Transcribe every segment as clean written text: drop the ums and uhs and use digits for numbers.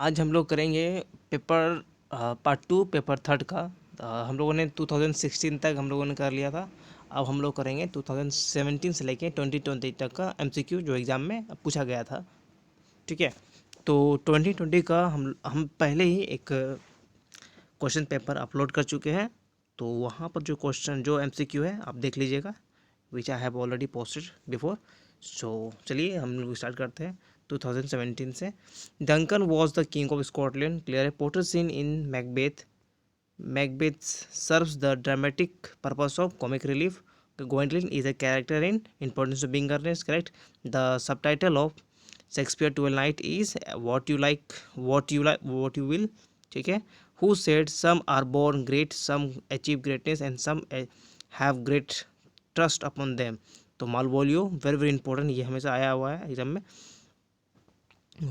आज हम लोग करेंगे पेपर पार्ट 2 पेपर थर्ड का। हम लोगों ने 2016 तक हम लोगों ने कर लिया था। अब हम लोग करेंगे 2017 से लेके 2020 तक का एमसीक्यू जो एग्ज़ाम में पूछा गया था। ठीक है, तो 2020 का हम पहले ही एक क्वेश्चन पेपर अपलोड कर चुके हैं। तो वहाँ पर जो क्वेश्चन जो एमसीक्यू है आप देख लीजिएगा, which I have already posted before. So चलिए हम लोग स्टार्ट करते हैं 2017 से। Duncan was the king of Scotland, clear है। Porter scene in Macbeth, Macbeth serves the dramatic purpose of comic relief. Gwendolen is a character in Importance of Being Earnest, correct. The subtitle of Shakespeare Twelfth Night is What You Like, What You Will. ठीक है. Who said some are born great, some achieve greatness, and some have great trust upon them. तो Malvolio very very important, ये हमेशा आया हुआ है exam में.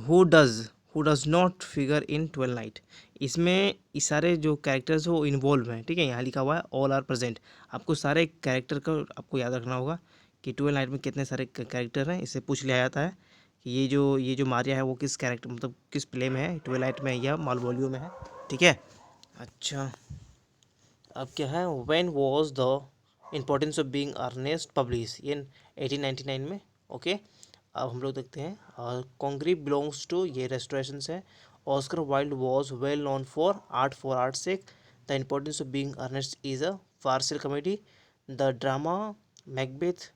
Who does not figure in Twelve night. इसमें इस सारे जो कैरेक्टर्स वो इन्वॉल्व हैं. ठीक है, यहाँ लिखा हुआ है ऑल आर प्रेजेंट. आपको सारे कैरेक्टर का आपको याद रखना होगा कि ट्वेल्व नाइट में कितने सारे कैरेक्टर हैं. इससे पूछ लिया जाता है कि ये जो मारिया है वो किस कैरेक्टर मतलब किस प्ले में है, ट्वेल्व नाइट में है या मालवोलियो में है. ठीक है. अच्छा, अब क्या है, when was the Importance of Being Earnest publish in 1899 में. ओके, अब हम लोग देखते हैं. कॉन्ग्री बिलोंग्स टू, ये रेस्टोरेशन है. Oscar Wilde was well known for art sake. The Importance of Being Earnest is a farcical comedy. The drama Macbeth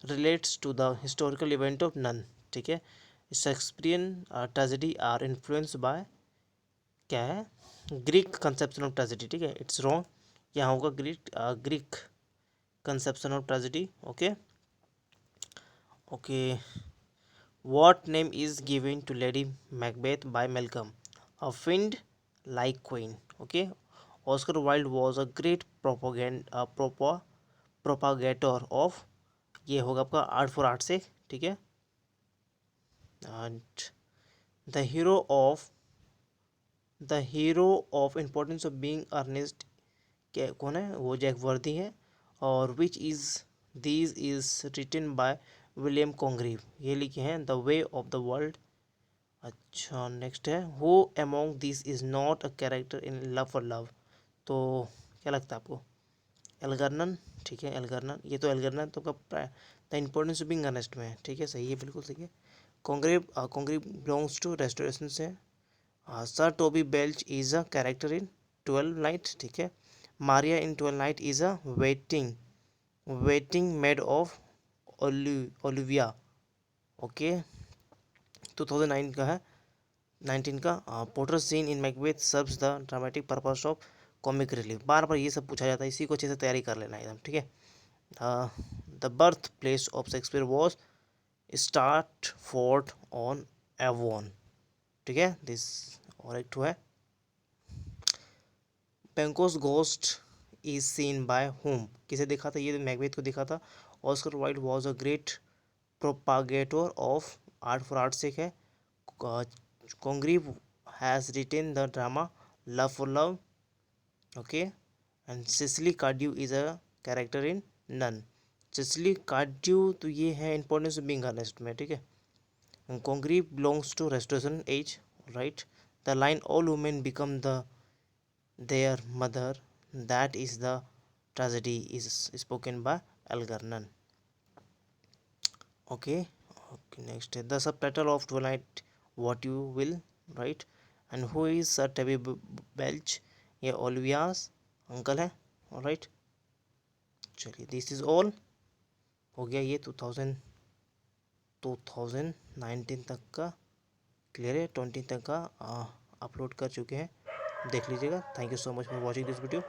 relates to the historical event of none. ठीक है. Shakespearean tragedy are influenced by, क्या है, Greek conception of tragedy. ठीक है, it's wrong. यहाँ होगा Greek conception of tragedy. Okay okay. What name is given to Lady Macbeth by Malcolm, a fiend like queen. Okay. Oscar Wilde was a great propagator of, ये होगा आपका art for art से. ठीक है. And the hero of Importance of Being Earnest, क्या कौन है वो, जैक वर्दी है. और which is these is written by William Congreve, ये लिखे हैं the way of the world. अच्छा, नेक्स्ट है who among this is not a character in love for love. तो क्या लगता है आपको, एल्गर्नन. ठीक है, एल्गर्नन, ये तो एल्गर्नन तो कब the Importance of Being Earnest में है. ठीक है, सही है, बिल्कुल सही है. कॉन्ग्रीव बिलोंग्स टू रेस्टोरेशन से. Sir Toby Belch is a character in Twelve Night. ठीक है. Maria in Twelve Night is a waiting maid of Olivia. Okay, 2009 का है, 19 का. Porter scene in Macbeth serves the dramatic purpose of comic relief. बार बार ये सब पूछा जाता है, इसी को अच्छे से तैयारी कर लेना एकदम. ठीक है. The birth place of Shakespeare was Stratford on Avon. ठीक है, दिस और एक है. Banquo's ghost is seen by whom, किसे देखा था, ये मैकबेथ को दिखा था. Oscar Wilde was a great propagator of art for art sake है. Congreve has written the drama Love for Love. Okay. And Cecily Cardew is a character in none. Cecily Cardew तो ये है importance of Being Earnest में. ठीक है. Congreve belongs to Restoration age, right. The line all women become the their mother, that is the tragedy, is spoken by Algernon. Okay. Okay, next the subtitle of Twilight, What You Will, right. And who is Sir Toby Belch, ये ओलिवियास uncle है. Right, चलिए this is all हो गया. ये 2019 तक का clear है, 20 तक का अपलोड कर चुके हैं, देख लीजिएगा. Thank you so much for watching this video.